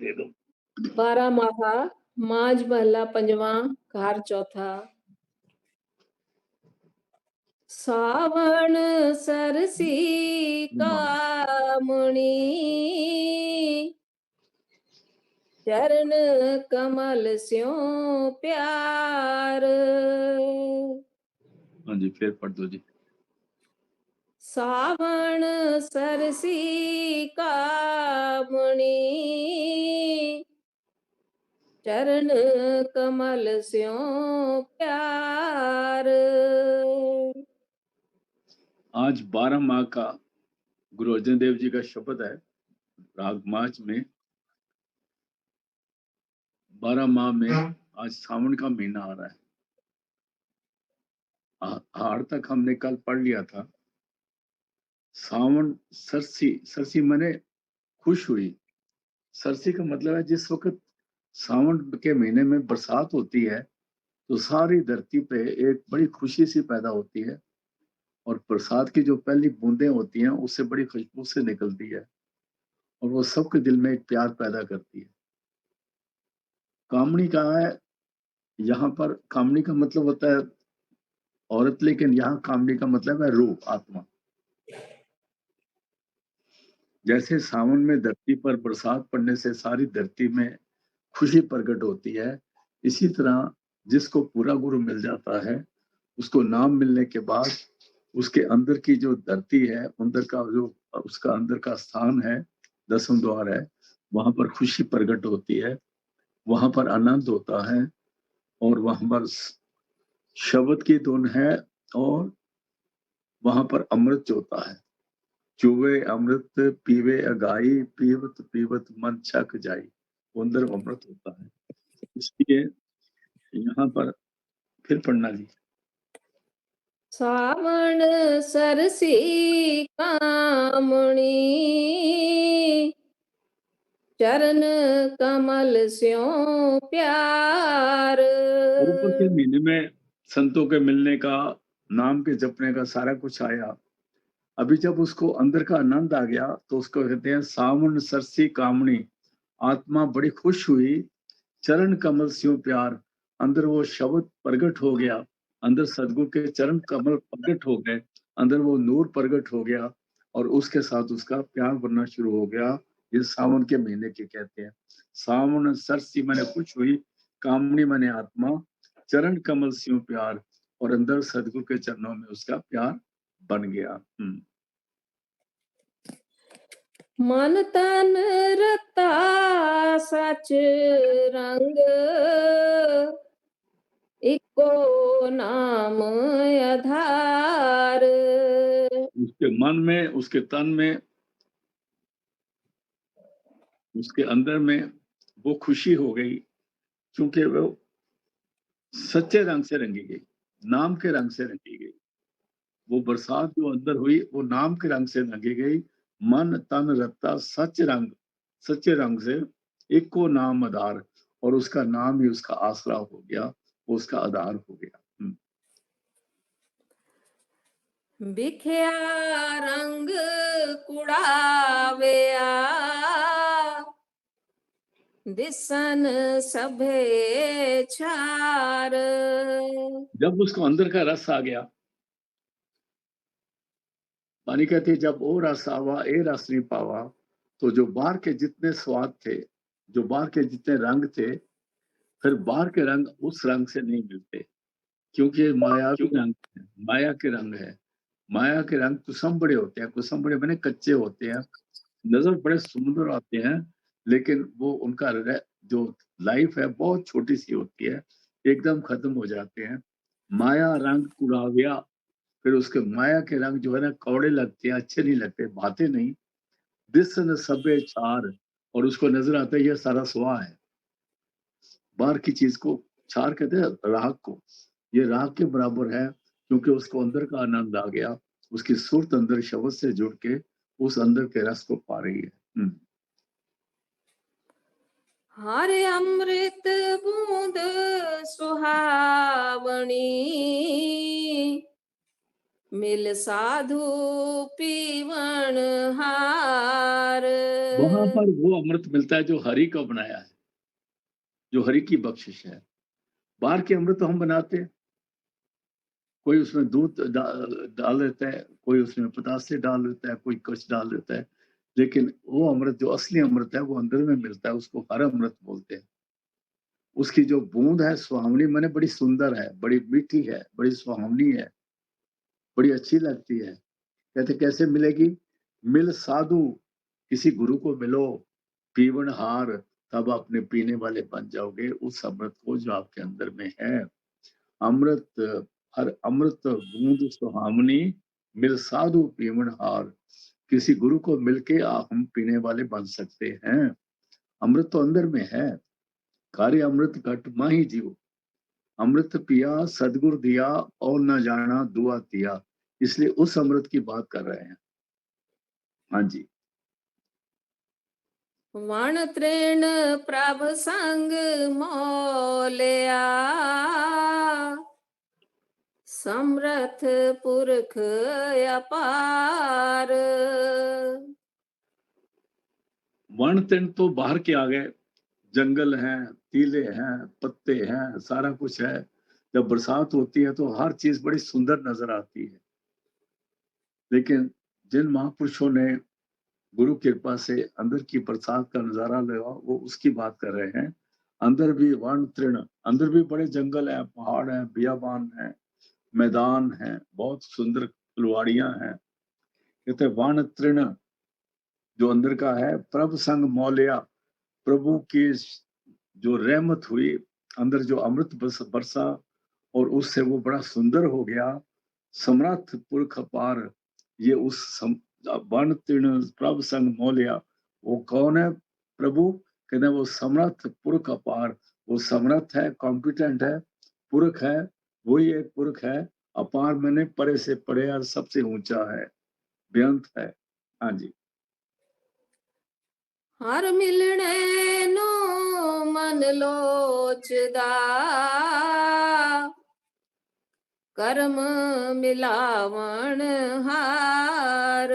दे दो। 12 माहा, माज महला पंजवा, घार चौथा। सावण सरसी कामणी, चरण कमल स्यों प्यार। हाँ जी, फिर पढ़ दो जी। सावण सरसी कामणी, चरण कमल स्यों प्यार। आज 12 माह का गुरु अर्जन देव जी का शब्द है। राग माच में 12 माह में आज सावन का महीना आ रहा है। हाड़ तक हमने कल पढ़ लिया था। सावन सरसी, सरसी माने खुश हुई। सरसी का मतलब है जिस वक्त सावन के महीने में बरसात होती है तो सारी धरती पे एक बड़ी खुशी सी पैदा होती है, और बरसात की जो पहली बूंदें होती हैं उससे बड़ी खुशबू से निकलती है, और वो सबके दिल में एक प्यार पैदा करती है। कामनी कहाँ है? यहाँ पर कामनी का मतलब होता है औरत, लेकिन यहाँ कामनी का मतलब है रूह, आत्मा। जैसे सावन में धरती पर बरसात पड़ने से सारी धरती में खुशी प्रकट होती है, इसी तरह जिसको पूरा गुरु मिल जाता है उसको नाम मिलने के बाद उसके अंदर की जो धरती है, अंदर का जो उसका अंदर का स्थान है, दसम द्वार है, वहां पर खुशी प्रकट होती है, वहां पर आनंद होता है, और वहां पर शब्द की धुन है, और वहां पर अमृत होता है। चुवे अमृत पीवे अगाई, पीवत पीवत मन छक जाई। वो अंदर अमृत होता है। इसलिए यहाँ पर फिर पढ़ना जी। सावण सरसी कामणी, चरण कमल स्यों प्यार। ऊपर के महीने में संतों के मिलने का, नाम के जपने का सारा कुछ आया। अभी जब उसको अंदर का आनंद आ गया तो उसको कहते हैं सावन सरसी कामणी। आत्मा बड़ी खुश हुई, चरण कमल स्यों प्यार। अंदर वो शब्द प्रकट हो गया, अंदर सदगुरु के चरण कमल प्रकट हो गए, अंदर वो नूर प्रकट हो गया, और उसके साथ उसका प्यार बनना शुरू हो गया। ये सावन के महीने के कहते हैं। सावन सरसी मैंने खुश हुई, कामनी मैंने आत्मा, चरण कमल स्यों प्यार, और अंदर सदगुरु के चरणों में उसका प्यार बन गया। मन तन रता सच रंग, इको नाम आधार। उसके मन में, उसके तन में, उसके अंदर में वो खुशी हो गई, क्योंकि वो सच्चे रंग से रंगी गई, नाम के रंग से रंगी गई। वो बरसात जो अंदर हुई वो नाम के रंग से रंगी गई। मन तन रत्ता सच रंग, सच्चे रंग से, एक को नाम आधार, और उसका नाम ही उसका आसरा हो गया, वो उसका आधार हो गया। बिख्या रंग कुड़ावेया, दिसन सभे छार। जब उसको अंदर का रस आ गया, पानी कहती है जब ओ रस आवा ए रस नहीं पावा, तो जो बाहर के जितने स्वाद थे, जो बाहर के जितने रंग थे, फिर बाहर के रंग उस रंग से नहीं मिलते, क्योंकि ये मायावी रंग है, माया के रंग है। माया के रंग कुसम बड़े होते हैं, कुसम बड़े मैंने कच्चे होते हैं, नजर बड़े सुंदर आते हैं, लेकिन वो उनका जो लाइफ है बहुत छोटी सी होती है, एकदम खत्म हो जाते हैं। माया रंग कुराविया, फिर उसके माया के रंग जो है ना कौड़े लगते हैं, अच्छे नहीं लगते, भाते नहीं। दिसन सबे चार, और उसको नजर आता है ये सारा स्वा है। बाहर की चीज को चार कहते हैं राग को, ये राग के बराबर है, क्योंकि उसको अंदर का आनंद आ गया, उसकी सुरत अंदर शब्द से जुड़ के उस अंदर के रस को पा रही है। हरे अमृत बूंद सुहावनी, मिल साधु पीवण हार। वहां पर वो अमृत मिलता है जो हरि का बनाया है, जो हरि की बख्शिश है। बाहर के अमृत तो हम बनाते हैं, कोई उसमें दूध डाल देता है, कोई उसमें पतासे डाल देता है, कोई कुछ डाल देता है। लेकिन वो अमृत जो असली अमृत है वो अंदर में मिलता है, उसको हर अमृत बोलते हैं। उसकी जो बूंद है सुहावनी, माने बड़ी सुंदर है, बड़ी मीठी है, बड़ी सुहावनी है, बड़ी अच्छी लगती है। कहते कैसे मिलेगी? मिल साधु, किसी गुरु को मिलो, पीवन हार, तब अपने पीने वाले बन जाओगे उस अमृत को जो आपके अंदर में है। अमृत, हर अमृत बूंद सुहावनी, मिल साधु पीवन हार। किसी गुरु को मिलके हम पीने वाले बन सकते हैं। अमृत तो अंदर में है। कार्य अमृत घट माही जीव, अमृत पिया सदगुरु दिया, और न जाना दुआ दिया। इसलिए उस अमृत की बात कर रहे हैं। हाँ जी। वण तृण प्रभ संग मोलिया, समरथ पुरख अपार। वन तृण तो बाहर के आ गए, जंगल हैं, टीले हैं, पत्ते हैं, सारा कुछ है। जब बरसात होती है तो हर चीज बड़ी सुंदर नजर आती है। लेकिन जिन महापुरुषों ने गुरु कृपा से अंदर की बरसात का नजारा लिया, वो उसकी बात कर रहे हैं। अंदर भी वन तृण, अंदर भी बड़े जंगल हैं, पहाड़ हैं, बियाबान हैं, मैदान हैं, बहुत सुंदर फुलवाड़ियां हैं। कहते वन तृण जो अंदर का है, प्रभु संग मौलिया, प्रभु की जो रहमत हुई, अंदर जो अमृत बरसा, और उससे वो बड़ा सुंदर हो गया। समर्थ पुरख अपार, ये उस वन तीर्ण प्रभु संग मोलिया, वो कौन है? प्रभु। कहते हैं वो समर्थ पुरख अपार, वो समर्थ है, कॉम्पिटेंट है, पुरख है, वही एक पुरख है। अपार मैंने परे से परे और सबसे ऊंचा है, बेअंत है। हाँ जी। हर मिलने नो मन लोचदा, कर्म मिलावण हार।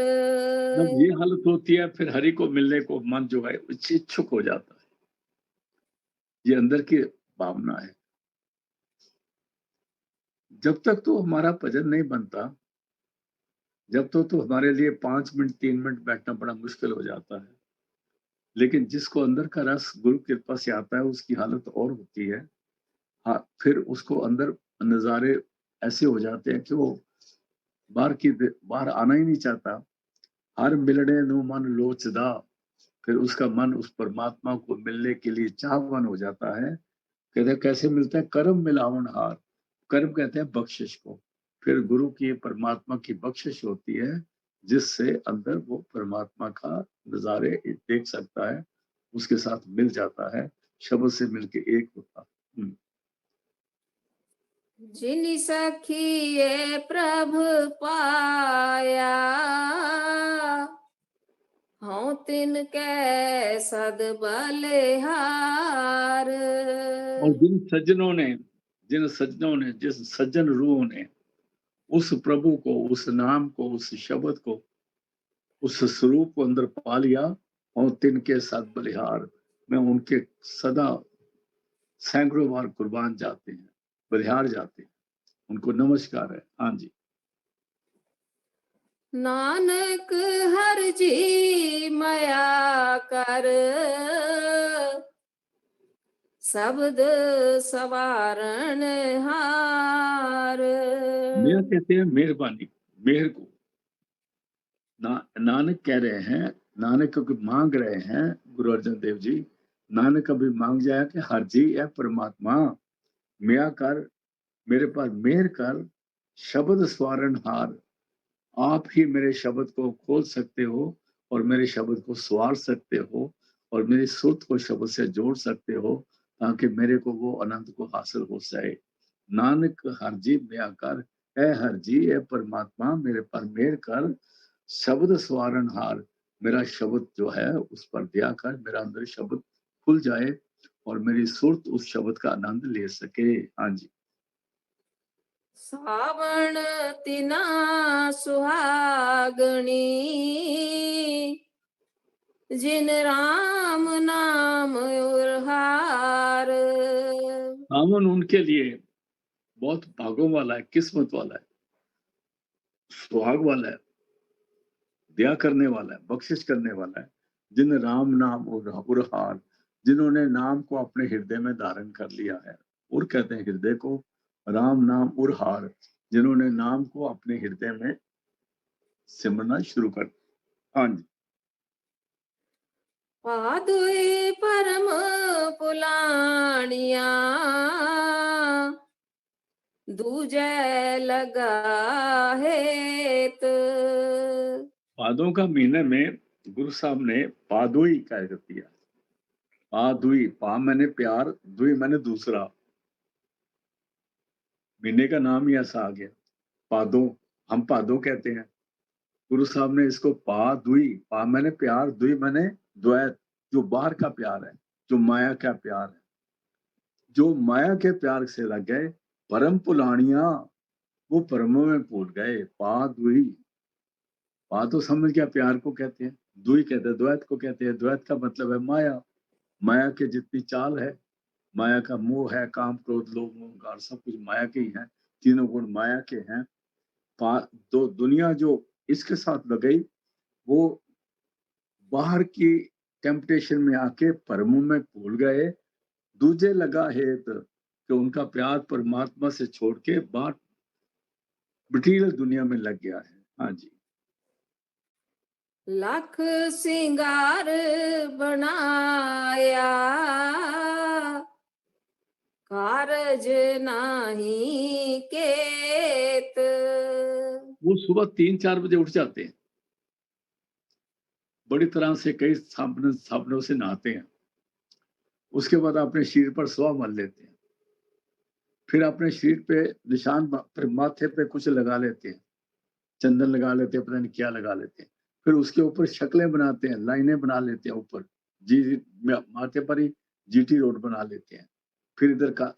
जब ये हालत होती है फिर हरि को मिलने को मन जो है इच्छुक हो जाता है। ये अंदर की भावना है। जब तक तो हमारा भजन नहीं बनता, जब तो हमारे लिए 5 मिनट 3 मिनट बैठना बड़ा मुश्किल हो जाता है। लेकिन जिसको अंदर का रस गुरु कृपा से आता है उसकी हालत और होती है। हाँ, फिर उसको अंदर नजारे ऐसे हो जाते हैं कि वो बाहर आना ही नहीं चाहता। हर मिलने नु मन लोचदा, फिर उसका मन उस परमात्मा को मिलने के लिए चाहवान हो जाता है। कहते हैं कैसे मिलता है? कर्म मिलावन हार। कर्म कहते हैं बख्शिश को। फिर गुरु की परमात्मा की बख्शिश होती है, जिससे अंदर वो परमात्मा का नजारे देख सकता है, उसके साथ मिल जाता है, शब्द से मिलके एक होता। जिनि सखिए प्रभु पाया, हूँ तिनके सद बलिहार। और जिन सज्जनों ने, जिस सज्जन रूहों ने उस प्रभु को, उस नाम को, उस शब्द को, उस स्वरूप को अंदर पा लिया, और तिनके साथ बलिहार, मैं उनके सदा सैकड़ों बार कुर्बान जाते हैं, बलिहार जाते हैं, उनको नमस्कार है। हाँ जी। नानक हर जी मया कर, शब्द सवारण हार। मेरा कहते हैं मेहरबानी, मेहर को। नानक कह रहे हैं, नानक क्योंकि मांग रहे हैं गुरु अर्जन देव जी, नानक अभी मांग जाए कि हर जी है परमात्मा, मेरा कर, मेरे पर मेहर कर, शब्द स्वारण हार। आप ही मेरे शब्द को खोल सकते हो, और मेरे शब्द को सवार सकते हो, और मेरी सुरत को शब्द से जोड़ सकते हो, ताकि मेरे को वो आनंद को हासिल हो जाए। नानक हर जी में आकर, है हर जी है परमात्मा, मेरे पर मेहर कर, शब्द सवारण हार। मेरा शब्द जो है उस पर दया कर, मेरा अंदर शब्द खुल जाए, और मेरी सुरत उस शब्द का आनंद ले सके। हाँ जी। सावण तिना सुहागणी, जिन राम नाम और हार। सावन उनके लिए बहुत भागों वाला है, किस्मत वाला है, सुहाग वाला है, दया करने वाला है, बख्शिश करने वाला है, जिन राम नाम और हार, जिन्होंने नाम को अपने हृदय में धारण कर लिया है। और कहते हैं हृदय को, राम नाम और हार, जिन्होंने नाम को अपने हृदय में सिमरना शुरू कर। हाँ जी। पादुई परम पुलानिया, दूजे लगा हेत। पादों का महीने में गुरु साहब ने पादुई कह दिया। पादुई, पा मैंने प्यार, दुई मैंने दूसरा, महीने का नाम ही ऐसा आ गया। पादों, हम पादों कहते हैं। गुरु साहब ने इसको पा दुई, पा मैंने प्यार, दुई मैंने द्वैत, जो बाहर का प्यार है, जो माया का प्यार है, जो माया के प्यार से लग गए, परम पुलानिया, वो परमों में भूल गए। पा दुई, पा तो समझ गया प्यार को कहते हैं, दुई कहते हैं द्वैत को कहते हैं। द्वैत का मतलब है माया, माया के जितनी चाल है, माया का मोह है, काम क्रोध लोभ मोह अहंकार, सब कुछ माया के ही है। तीनों गुण माया के हैं। तो दुनिया जो इसके साथ लग गई, वो बाहर की टेम्पटेशन में आके परमों में भूल गए। दूजे लगा हेत, कि उनका प्यार परमात्मा से छोड़ के बाहर मटीरियल दुनिया में लग गया है। हाँ जी। लख सिंगार बनाया, कारज नाही केत। वो सुबह 3-4 बजे उठ जाते हैं, बड़ी तरह से कई साबुनों से नहाते हैं, उसके बाद अपने शरीर पर स्वा मल लेते हैं, फिर अपने शरीर पे निशान, फिर माथे पे कुछ लगा लेते हैं, चंदन लगा लेते हैं, पता नहीं क्या लगा लेते हैं, फिर उसके ऊपर शक्लें बनाते हैं, लाइनें बना लेते हैं, ऊपर जी माथे पर ही जीटी रोड बना लेते हैं, फिर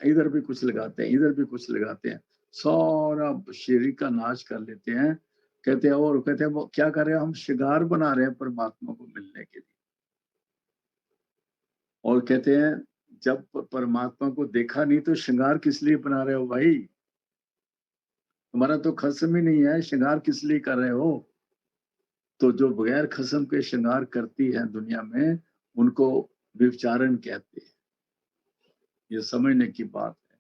इधर भी कुछ लगाते हैं, इधर भी कुछ लगाते हैं, सारा शरीर का नाश कर लेते हैं। कहते हैं, और कहते हैं वो क्या कर रहे हैं, हम श्रृंगार बना रहे हैं परमात्मा को मिलने के लिए। और कहते हैं जब परमात्मा को देखा नहीं तो श्रृंगार किस लिए बना रहे हो भाई, तुम्हारा तो खत्म ही नहीं है, श्रृंगार किस लिए कर रहे हो। तो जो बगैर खस्म के श्रृंगार करती है दुनिया में, उनको व्यभिचारण कहते हैं। ये समझने की बात है।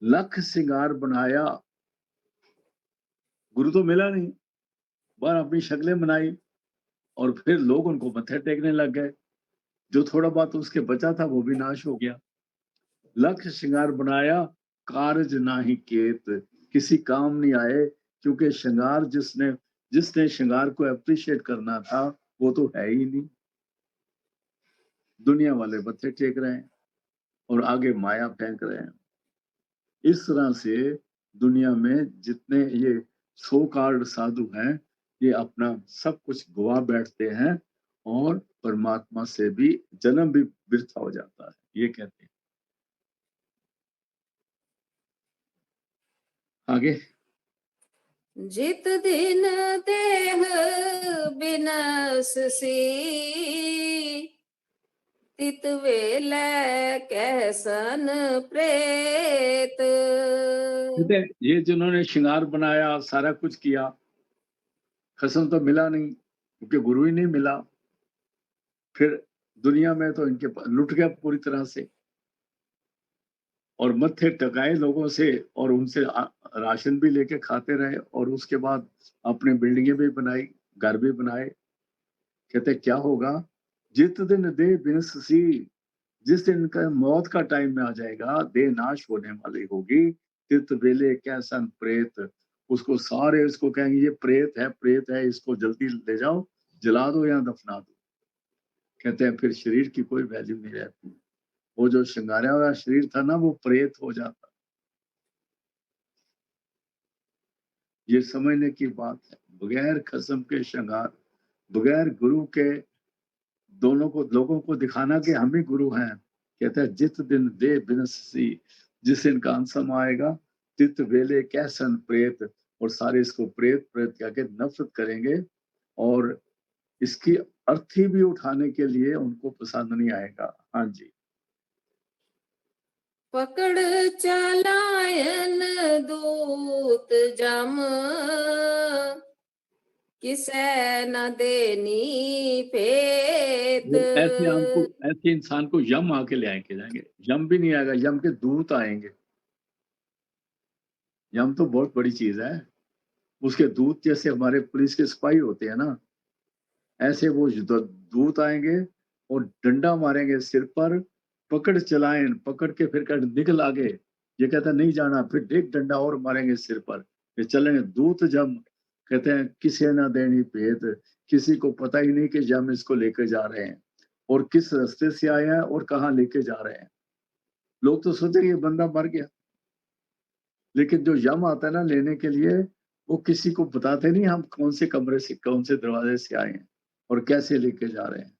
लख श्रृंगार बनाया, गुरु तो मिला नहीं, बाहर अपनी शक्लें बनाई, और फिर लोग उनको मत्थे टेकने लग गए। जो थोड़ा बहुत उसके बचा था वो भी नाश हो गया। लख श्रृंगार बनाया, कारज नाही केत, किसी काम नहीं आए, क्योंकि श्रृंगार जिसने जिसने श्रृंगार को अप्रिशिएट करना था वो तो है ही नहीं। दुनिया वाले मत्थे टेक रहे हैं और आगे माया फेंक रहे हैं। इस तरह से दुनिया में जितने ये सो कार्ड साधु हैं, ये अपना सब कुछ गवा बैठते हैं, और परमात्मा से भी जन्म भी व्यर्थ हो जाता है, ये कहते हैं। आगे। जित दिन देह बिनससी, तित वेलै कैसन प्रेत। ठीक है, ये जिन्होंने श्रृंगार बनाया, सारा कुछ किया, खसम तो मिला नहीं, क्योंकि गुरु ही नहीं मिला। फिर दुनिया में तो इनके लुट गया पूरी तरह से, और मत्थे टकाए लोगों से, और उनसे राशन भी लेके खाते रहे, और उसके बाद अपने बिल्डिंगें भी बनाई, घर भी बनाए। कहते क्या होगा, जित दिन दे बिनसी, जिस दिन का मौत का टाइम में आ जाएगा, देह नाश होने वाली होगी, तित बेले कैसन प्रेत, उसको सारे उसको कहेंगे ये प्रेत है, प्रेत है, इसको जल्दी ले जाओ, जला दो या दफना दो। कहते हैं फिर शरीर की कोई वैल्यू नहीं रहती, वो जो श्रृंगारा हुआ शरीर था ना, वो प्रेत हो जाता। ये समझने की बात है। बगैर खस्म के श्रृंगार, बगैर गुरु के, दोनों को लोगों को दिखाना कि हम ही गुरु हैं। कहता है जित दिन दे बिनसी, जिस दिन का अंत समय आएगा, तित वेले कैसन प्रेत, और सारे इसको प्रेत प्रेत कह के नफरत करेंगे, और इसकी अर्थी भी उठाने के लिए उनको पसंद नहीं आएगा। हाँ जी। पकड़ चालायन दूत जम, किसै न देनी भेद। और ऐसे इंसान को यम आके ले आके जाएंगे। यम भी नहीं आएगा, यम के दूत आएंगे। यम तो बहुत बड़ी चीज है। उसके दूत जैसे हमारे पुलिस के सिपाही होते हैं ना, ऐसे वो दूत आएंगे और डंडा मारेंगे सिर पर, पकड़ चलाएं, पकड़ के फिर कर निकल आगे। ये कहता है नहीं जाना, फिर एक डंडा और मारेंगे सिर पर, फिर चलेंगे। दूत जम कहते हैं किसे ना देनी भेद, किसी को पता ही नहीं कि जम इसको लेकर जा रहे हैं और किस रास्ते से आया है और कहाँ लेके जा रहे हैं। लोग तो सोचेंगे ये बंदा मर गया, लेकिन जो यम आता है ना लेने के लिए, वो किसी को बताते नहीं हम कौन से कमरे से, कौन से दरवाजे से आए हैं और कैसे लेके जा रहे हैं।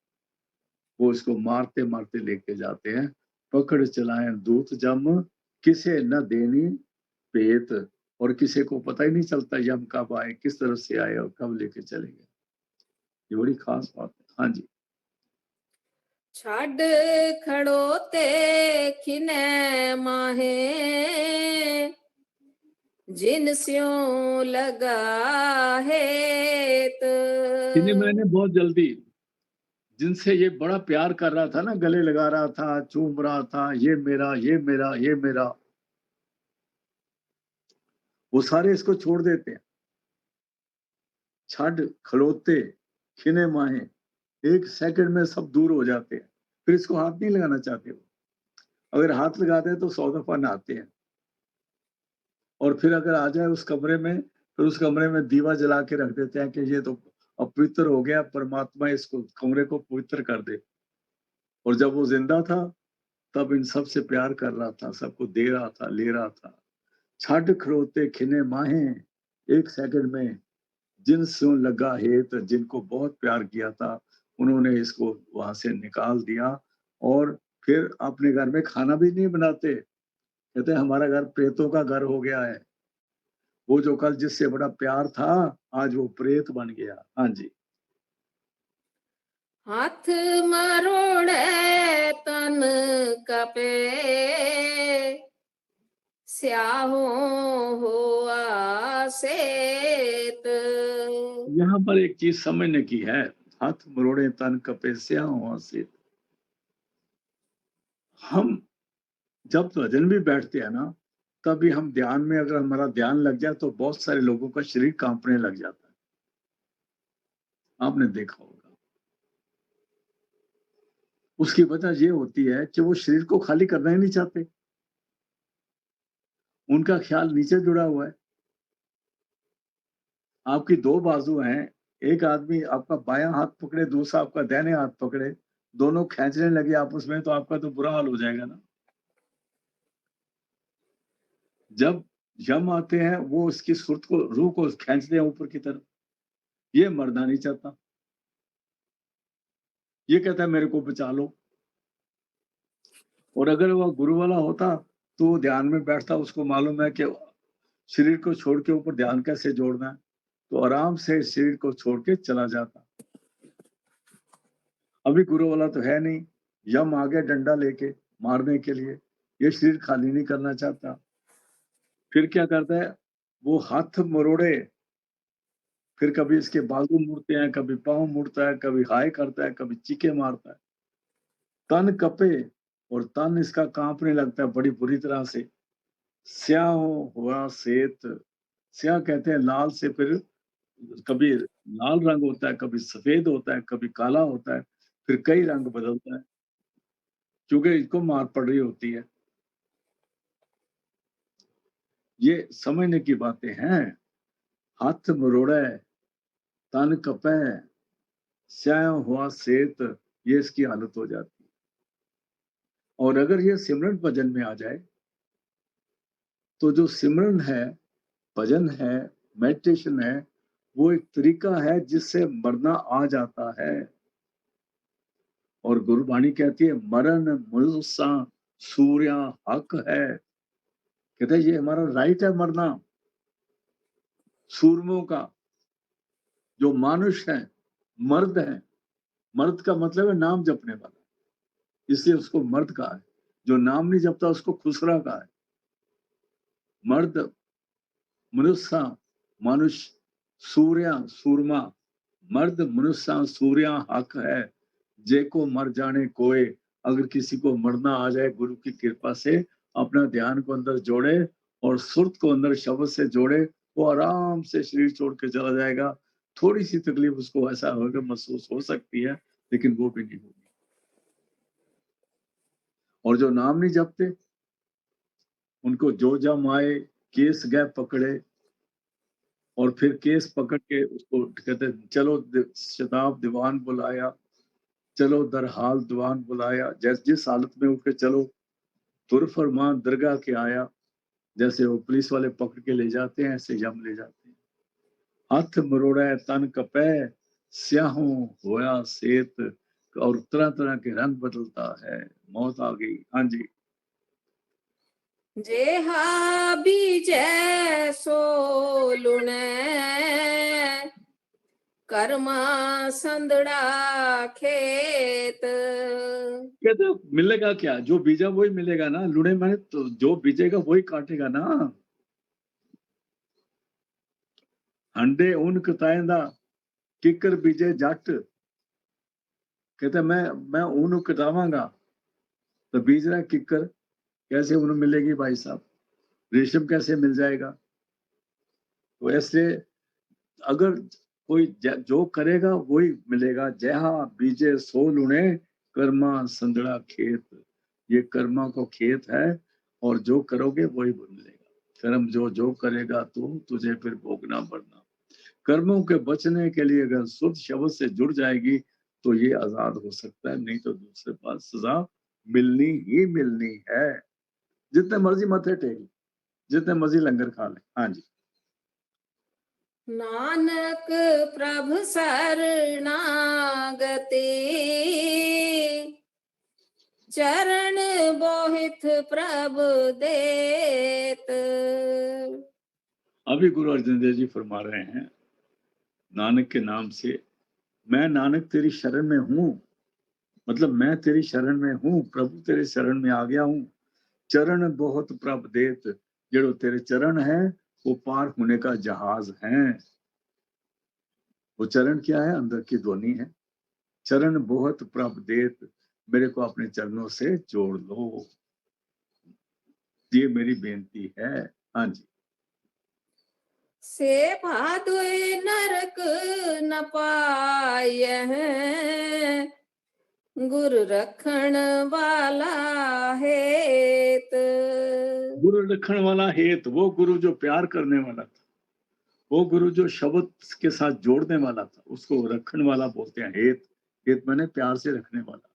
वो इसको मारते मारते लेके जाते हैं। पकड़ चलाएं दूत जम, किसे न देनी पेत, और किसी को पता ही नहीं चलता यम कब आए, किस तरफ से आए और कब लेके चले गए। ये बड़ी खास बात है। हाँ जी। छाड खड़ोते खिने माहे, जिन स्यों लगा हेत। इन्हें मैंने बहुत जल्दी, जिनसे ये बड़ा प्यार कर रहा था ना, गले लगा रहा था, चूम रहा था, ये मेरा ये मेरा ये मेरा, वो सारे इसको छोड़ देते हैं। छड खलोते खिने माहे, एक सेकंड में सब दूर हो जाते हैं। फिर इसको हाथ नहीं लगाना चाहते वो। अगर हाथ लगाते हैं तो 100 दफा नहाते हैं, और फिर अगर आ जाए उस कमरे में, फिर उस कमरे में दीवा जला के रख देते हैं कि ये तो अपवित्र हो गया, परमात्मा इसको कमरे को पवित्र कर दे। और जब वो जिंदा था तब इन सब से प्यार कर रहा था, सबको दे रहा था, ले रहा था। छड खड़ोते खिने माहे, एक सेकंड में जिन स्यों लगा हेत, जिनको बहुत प्यार किया था उन्होंने इसको वहां से निकाल दिया। और फिर अपने घर में खाना भी नहीं बनाते, कहते हमारा घर प्रेतों का घर हो गया है। वो जो कल जिससे बड़ा प्यार था, आज वो प्रेत बन गया। हाँ जी। हाथ मरोड़े तन कपे, स्याहो हुआ सेत। यहाँ पर एक चीज समझने की है, हाथ मरोड़े तन कपे स्याहों से। हम जब भजन भी बैठते हैं ना, तभी हम ध्यान में, अगर हमारा ध्यान लग जाए तो बहुत सारे लोगों का शरीर कांपने लग जाता है। आपने देखा होगा। उसकी वजह ये होती है कि वो शरीर को खाली करना ही नहीं चाहते, उनका ख्याल नीचे जुड़ा हुआ है। आपकी दो बाजू हैं, एक आदमी आपका बायां हाथ पकड़े, दूसरा आपका दाहिने हाथ पकड़े, दोनों खींचने लगे आपस में, तो आपका तो बुरा हाल हो जाएगा ना। जब यम आते हैं वो उसकी सुरत को, रूह को खींचते हैं ऊपर की तरफ। ये मरना नहीं चाहता, ये कहता है मेरे को बचा लो। और अगर वो गुरु वाला होता तो वो ध्यान में बैठता, उसको मालूम है कि शरीर को छोड़ के ऊपर ध्यान कैसे जोड़ना है, तो आराम से शरीर को छोड़ के चला जाता। अभी गुरु वाला तो है नहीं, यम आ गया डंडा लेके मारने के लिए, ये शरीर खाली नहीं करना चाहता। फिर क्या करता है, वो हाथ मरोड़े, फिर कभी इसके बाजू मुड़ते हैं, कभी पाँव मुड़ता है, कभी हाय करता है, कभी चीखे मारता है। तन कपे, और तन इसका कांपने लगता है बड़ी बुरी तरह से। स्याह हुआ सेत, स्याह कहते हैं लाल से, फिर कभी लाल रंग होता है, कभी सफेद होता है, कभी काला होता है, फिर कई रंग बदलता है, क्योंकि इसको मार पड़ रही होती है। ये समझने की बातें हैं। हाथ मरोड़े, तन कपे, स्याह हुआ सेत, ये इसकी हालत हो जाती है। और अगर ये सिमरन भजन में आ जाए, तो जो सिमरन है, भजन है, मेडिटेशन है, वो एक तरीका है जिससे मरना आ जाता है। और गुरबाणी कहती है मरण मुझसा सूर्या हक है। कहते हैं ये हमारा राइट है मरना, सूरमों का, जो मानुष है, मर्द है। मर्द का मतलब है नाम जपने वाला, इसलिए उसको मर्द कहा है। जो नाम नहीं जपता उसको खुसरा कहा है। मर्द, मनुष्य, मनुष्य, सूर्या, सूरमा, मर्द मनुष्य सूर्या हक है, जे को मर जाने कोय। अगर किसी को मरना आ जाए गुरु की कृपा से, अपना ध्यान को अंदर जोड़े और सुरत को अंदर शब्द से जोड़े, वो आराम से शरीर छोड़ के चला जाएगा। थोड़ी सी तकलीफ उसको ऐसा होगा, महसूस हो सकती है, लेकिन वो भी नहीं होगी। और जो नाम नहीं जपते, उनको जो जम आए, केस गए पकड़े, और फिर केस पकड़ के उसको कहते चलो शताब दीवान बुलाया, चलो दरहाल दीवान बुलाया। जैसे जिस हालत में उठ के चलो, तुर फरमान दरगाह के आया। जैसे वो पुलिस वाले पकड़ के ले जाते हैं, ऐसे यम ले जाते हैं। हाथ मरोड़ा तन कपै, स्याहों होया सेत। और तरह तरह के रंग बदलता है, मौत आ गई। हाँ जी। जेहा बीजै सो लुणै, कर्मा संदड़ा खेत। कहते मिलेगा क्या? जो बीजा वही मिलेगा ना। लुड़े मैंने तो जो बीजेगा वही काटेगा ना। हंडे उन कताएंदा, किकर बीजे जट। कहते मैं ऊन कटावांगा, तो बीज रहा किकर, कैसे ऊन मिलेगी भाई साहब? रेशम कैसे मिल जाएगा? तो ऐसे अगर कोई जो करेगा वही मिलेगा। जहा बीजे सो लुणे, कर्मा संदड़ा खेत। ये कर्मा को खेत है, और जो करोगे वही मिलेगा। कर्म जो करेगा तू, तुझे फिर भोगना पड़ना। कर्मों के बचने के लिए अगर शुद्ध शब्द से जुड़ जाएगी तो ये आजाद हो सकता है, नहीं तो दूसरे पास सजा मिलनी ही मिलनी है। जितने मर्जी मथे टेक, जितने मर्जी लंगर खा ले। हाँ जी। नानक प्रभ शरणागति, चरण बोहित प्रभ देत। अभी गुरु अर्जन देव जी फरमा रहे हैं नानक के नाम से, मैं नानक तेरी शरण में हूं। मतलब मैं तेरी शरण में हूं, प्रभु तेरे शरण में आ गया हूं। चरण बहुत प्रभ देत, जो तेरे चरण है वो पार होने का जहाज है। वो चरण क्या है? अंदर की ध्वनि है। चरण बहुत प्रभ देत, मेरे को अपने चरणों से जोड़ लो, ये मेरी बेनती है। हाँ जी। से भादुए नरक न पायह, गुरु रखण वाला हेत। गुरु रखने वाला हेत, वो गुरु जो प्यार करने वाला था, वो गुरु जो शब्द के साथ जोड़ने वाला था, उसको रखने वाला बोलते हैं। हेत, हेत मैंने प्यार से रखने वाला,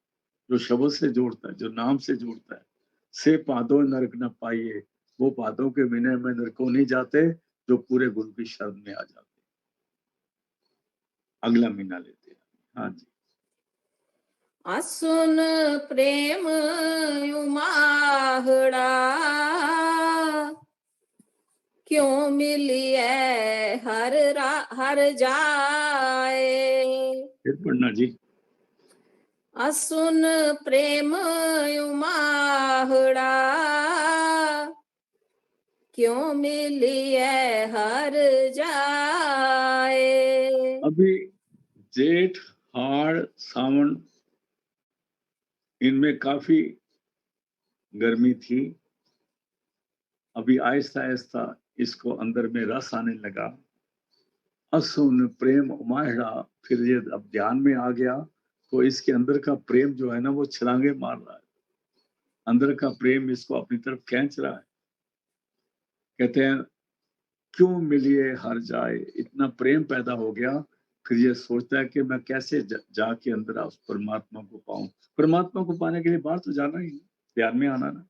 जो शब्द से जोड़ता है, जो नाम से जोड़ता है। से पादों नरक न पाइए, वो पादों के बिना में नरकों नहीं जाते, जो पूरे गुरु की शरण में आ जाते। अगला महीना लेते हैं। हाँ जी। असुन प्रेम उमाहड़ा, क्यों मिलिए हर जाए। फिर पढ़ना जी। असुन प्रेम उमाहड़ा, क्यों मिलिए हर जाए। अभी जेठ, हाड़, सावन, इनमें काफी गर्मी थी। अभी आहिस्ता आहिस्ता इसको अंदर में रस आने लगा। असुन प्रेम उमाहड़ा, फिर ये अब ध्यान में आ गया, तो इसके अंदर का प्रेम जो है ना, वो छलांगे मार रहा है। अंदर का प्रेम इसको अपनी तरफ खींच रहा है। कहते हैं क्यों मिलिए हर जाए, इतना प्रेम पैदा हो गया। फिर ये सोचता है कि मैं कैसे जाके अंदर उस परमात्मा को पाऊं। परमात्मा को पाने के लिए बाहर तो जाना ही नहीं, ध्यान में आना ना।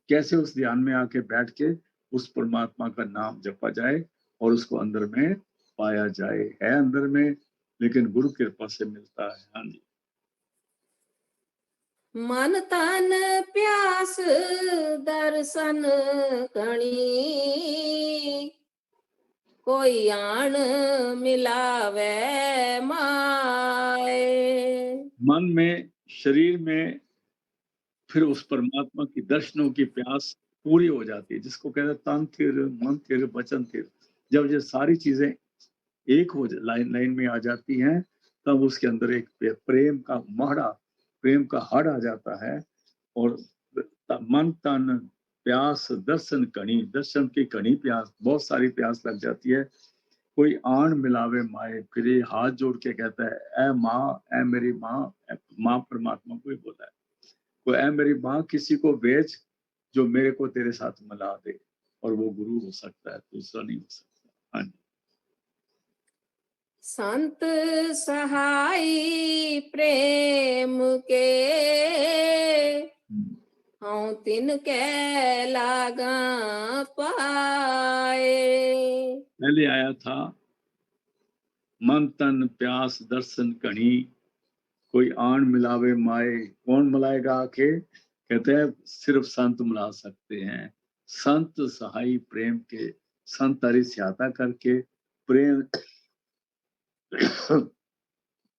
कैसे उस ध्यान में आके बैठ के उस परमात्मा का नाम जपा जाए और उसको अंदर में पाया जाए। है अंदर में, लेकिन गुरु कृपा से मिलता है। हाँ जी। मन तन प्यास दर्शन कणी, कोई आण मिलावे माए। मन में, शरीर में फिर उस परमात्मा की दर्शनों की प्यास पूरी हो जाती है, जिसको कहते हैं तन थिर, मन थिर, वचन थिर। जब ये सारी चीजें एक हो लाइन लाइन में आ जाती हैं, तब उसके अंदर एक प्रेम का महड़ा, प्रेम का हड़ आ जाता है। और मन तन प्यास दर्शन कणी, दर्शन की कणी प्यास, बहुत सारी प्यास लग जाती है। कोई आण मिलावे माए, फिर ये हाथ जोड़ के कहता है, ए माँ, ए मेरी माँ, माँ परमात्मा को ही बोला है, को ए मेरी माँ किसी को बेच जो मेरे को तेरे साथ मिला दे। और वो गुरु हो सकता है, दूसरा नहीं हो सकता। हाँ जी। संत सहाई प्रेम के, हूँ तिनके लागा पाए। पहले आया था मन तन प्यास दर्शन कणी, कोई आण मिलावे माए। कौन मिलाएगा आके? कहते हैं सिर्फ संत मिला सकते हैं। संत सहाई प्रेम के, संत हरि सहायता करके प्रेम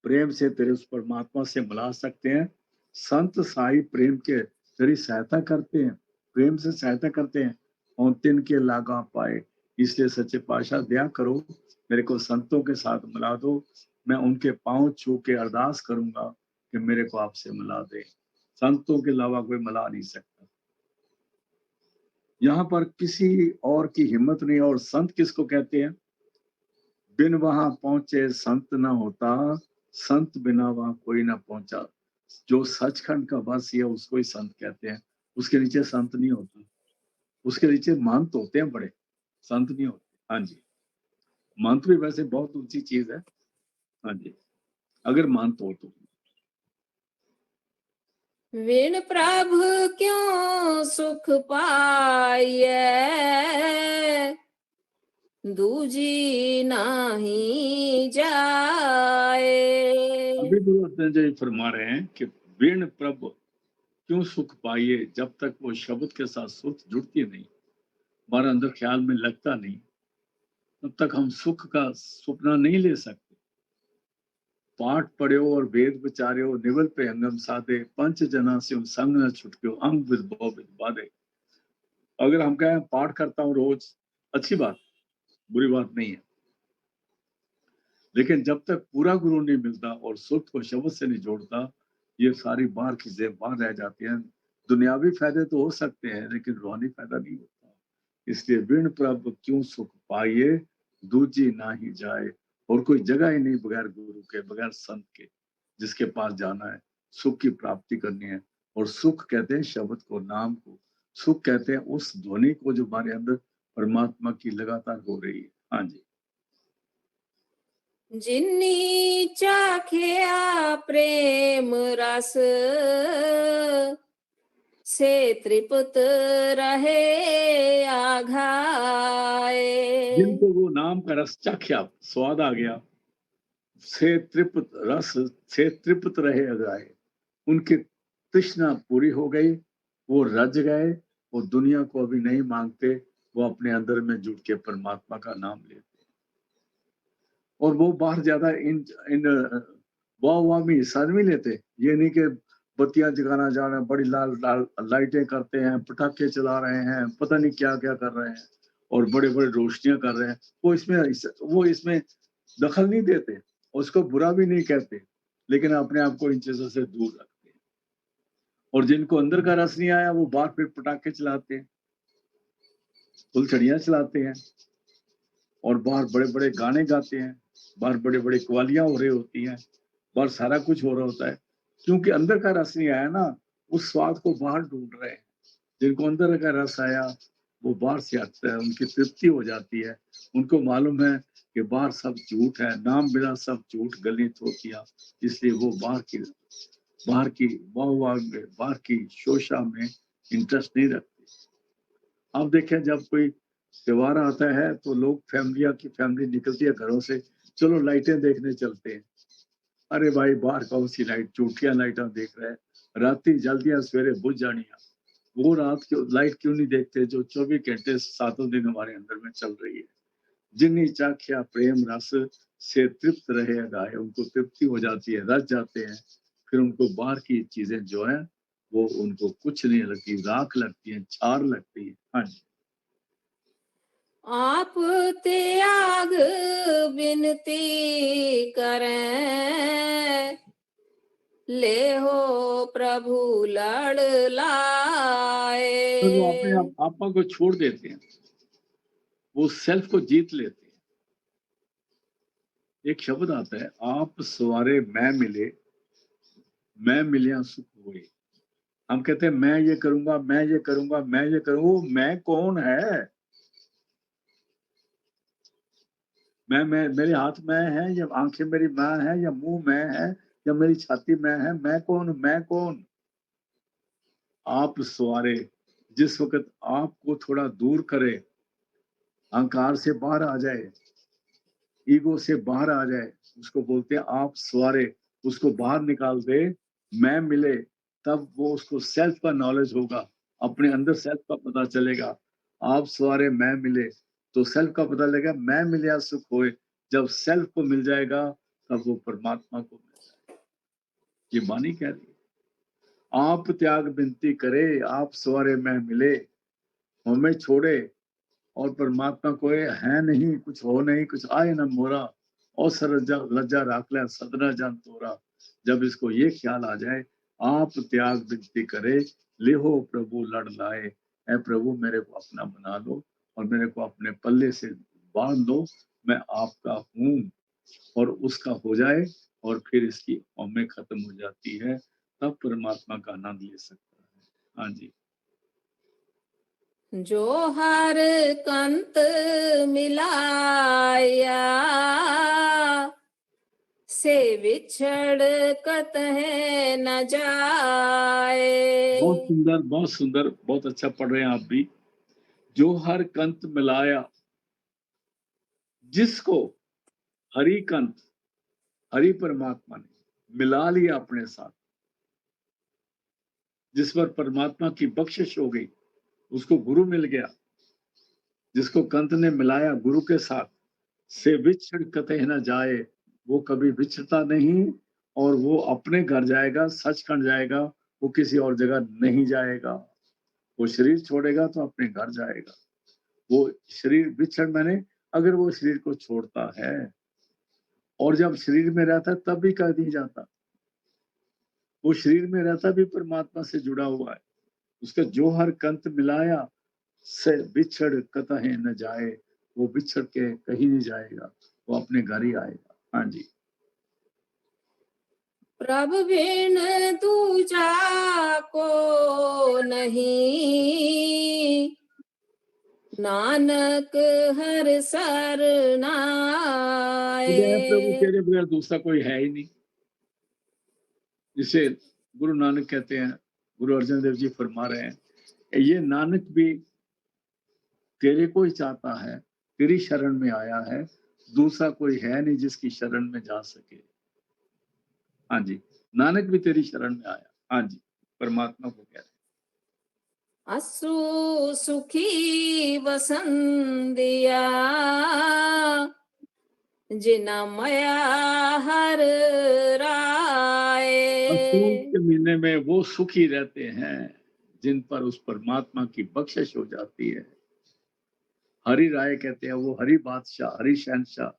प्रेम से तेरे उस परमात्मा से मिला सकते हैं। संत सहाई प्रेम के तेरी सहायता करते हैं, प्रेम से सहायता करते हैं और तिनके लागा पाए। इसलिए सच्चे पातशाह दया करो, मेरे को संतों के साथ मिला दो। मैं उनके पांव छू के अरदास करूंगा कि मेरे को आपसे मिला दे। संतों के अलावा कोई मिला नहीं सकता। यहाँ पर किसी और की हिम्मत नहीं। और संत किसको कहते हैं? बिन वहां पहुंचे संत ना होता, संत बिना वहां कोई ना पहुंचा। जो सचखंड का वासी है उसको ही संत कहते हैं। उसके नीचे संत नहीं होता। उसके नीचे महंत होते हैं बड़े, संत नहीं होते। हाँ जी। महंत भी वैसे बहुत ऊंची चीज है। हाँ जी, अगर महंत हो तो। विण प्रभु क्यों सुख पाइए, दूजी नाही जाए। अभी गुरु अर्जन जी फरमा रहे हैं कि बिन प्रभु क्यों सुख पाइए, जब तक वो शब्द के साथ सुख जुड़ती नहीं, हमारे अंदर ख्याल में लगता नहीं, तब तक हम सुख का सुपना नहीं ले सकते। पाठ पढ़्यो और वेद विचार्यो, निवल पे अंगम साधे, पंच जना से संग न छुटक्यो, अंग विद भव विद बाधे। अगर हम कहें पाठ करता हूँ रोज, अच्छी बात, बुरी बात नहीं है, लेकिन जब तक पूरा गुरु नहीं मिलता और सुख को शब्द से नहीं जोड़ता, ये सारी बाहर चीजें बाहर रह जाती हैं। दुनियावी फायदे तो हो सकते हैं, लेकिन रूहानी फायदा नहीं होता। इसलिए बिन प्रभ क्यों सुख पाइए, दूजी ना ही जाए। और कोई जगह ही नहीं बगैर गुरु के, बगैर संत के, जिसके पास जाना है, सुख की प्राप्ति करनी है। और सुख कहते हैं शब्द को, नाम को। सुख कहते हैं उस ध्वनि को जो हमारे अंदर परमात्मा की लगातार हो रही है। हाँ जी। जिन्नी चाखिया प्रेम रस, से तृप्त रहे आघाए। जिनको वो नाम का रस चख्या, स्वाद आ गया, से तृप्त रस से तृप्त रहे अगाए, उनकी तृष्णा पूरी हो गई, वो रज गए, वो दुनिया को अभी नहीं मांगते, वो अपने अंदर में जुट के परमात्मा का नाम लेते। और वो बाहर ज्यादा इन इन वाह में हिस्सा नहीं लेते। ये नहीं कि बत्तियां जगाना जाना, बड़ी लाल लाल लाइटें करते हैं, पटाखे चला रहे हैं, पता नहीं क्या क्या कर रहे हैं, और बड़े बड़े रोशनियां कर रहे हैं। वो इसमें दखल नहीं देते, उसको बुरा भी नहीं कहते, लेकिन अपने आप को इन चीजों से दूर रखते हैं। और जिनको अंदर का रस नहीं आया, वो बाहर फिर पटाखे चलाते हैं, फुलझड़ियां चलाते हैं, और बाहर बड़े बड़े गाने गाते हैं, बाहर बड़े बड़े कवालियां हो रही होती हैं, बाहर सारा कुछ हो रहा होता है। क्योंकि अंदर का रस नहीं आया ना, उस स्वाद को बाहर ढूंढ रहे हैं। जिनको अंदर का रस आया, वो बाहर से आता है, उनकी तृप्ति हो जाती है। उनको मालूम है कि बाहर सब झूठ है, नाम बिना सब झूठ गली थोतिया। इसलिए वो बाहर की वाह में, बाहर की शोषा में इंटरेस्ट नहीं रखते। अब देखें, जब कोई त्योहार आता है तो लोग फैमिली निकलती है घरों से, चलो लाइटें देखने चलते हैं। अरे भाई, बाहर कौन सी लाइट, चूटिया लाइटें देख रहे हैं, राती जल्दियां सवेरे बुझ जानियां, वो रात की लाइट क्यों नहीं देखते जो 24 घंटे सातों दिन हमारे अंदर में चल रही है। जिन्नी चाख्या प्रेम रस से तृप्त रहे अदाए, उनको तृप्ति हो जाती है, रच जाते हैं। फिर उनको बाहर की चीजें जो है वो उनको कुछ नहीं लगती, राख लगती है, छार लगती है। हाँ जी। आप त्याग विनती करें, ले हो प्रभु लड़ लाए। तो वो अपने आप आपा को छोड़ देते हैं, वो सेल्फ को जीत लेते हैं। एक शब्द आता है, आप सवारे मैं मिले, मैं मिलिया सुख हुए। हम कहते हैं मैं ये करूंगा, मैं ये करूंगा, मैं ये करूंगा। वो मैं कौन है? मैं मेरे हाथ में है या आंखें मेरी माँ है या मुंह में है या मेरी छाती में है? मैं कौन? मैं कौन? आप सवारे, जिस वक्त आपको थोड़ा दूर करे, अहंकार से बाहर आ जाए, ईगो से बाहर आ जाए, उसको बोलते हैं आप सवारे। उसको बाहर निकाल दे, मैं मिले, तब वो उसको सेल्फ का नॉलेज होगा, अपने अंदर सेल्फ का पता चलेगा। आप सवारे मैं मिले, तो सेल्फ का पता लगेगा, मैं मिले सुख होए। जब सेल्फ को मिल जाएगा तब वो परमात्मा को मिल जाएगा। ये वाणी कह रही है, आप त्याग बिनती करे, आप सवारे मैं मिले, हमें छोड़े और परमात्मा को है नहीं, कुछ हो नहीं, कुछ आए न मोरा, और सरजा लज्जा राख ले सदना जान तोरा। जब इसको ये ख्याल आ जाए, आप त्याग विनती करे, लेहो प्रभु लड़ लाए। ऐ प्रभु मेरे को अपना बना लो और मेरे को अपने पल्ले से बांध दो, मैं आपका हूँ। और उसका हो जाए और फिर इसकी औमें खत्म हो जाती है, तब परमात्मा का आनंद ले सकता है। हाँ जी। जो हर कंत मिलाया, से विछड़ कतह न बहुत जाए। सुंदर, बहुत सुंदर, बहुत अच्छा पढ़ रहे हैं आप भी। जो हर कंत मिलाया, जिसको हरि कंत, हरि परमात्मा ने मिला लिया अपने साथ, जिस पर परमात्मा की बख्शिश हो गई, उसको गुरु मिल गया, जिसको कंत ने मिलाया गुरु के साथ, से विछड़ कतई न जाए, वो कभी बिछड़ता नहीं और वो अपने घर जाएगा, सचखंड जाएगा, वो किसी और जगह नहीं जाएगा। वो शरीर छोड़ेगा तो अपने घर जाएगा। वो शरीर बिछड़ मैंने, अगर वो शरीर को छोड़ता है और जब शरीर में रहता है तब भी कह नहीं जाता, वो शरीर में रहता भी परमात्मा से जुड़ा हुआ है। उसका जो हर कंत मिलाया, से बिछड़ कतहे न जाए, वो बिछड़ के कहीं नहीं जाएगा, वो अपने घर ही आएगा। हाँ जी। प्रभु बिन दूजा को नहीं, नानक हर मुझे है प्रभु सरनाए। तेरे बगैर दूसरा कोई है ही नहीं। जिसे गुरु नानक कहते हैं, गुरु अर्जन देव जी फरमा रहे हैं, ये नानक भी तेरे को ही चाहता है, तेरी शरण में आया है, दूसरा कोई है नहीं जिसकी शरण में जा सके। हाँ जी, नानक भी तेरी शरण में आया। हाँ जी, परमात्मा को कह रहे असु सुखी वसंदिया, जिना मया हर राय। असूल के महीने में वो सुखी रहते हैं जिन पर उस परमात्मा की बख्शिश हो जाती है। हरि राय कहते हैं, वो हरि बादशाह, हरि शहनशाह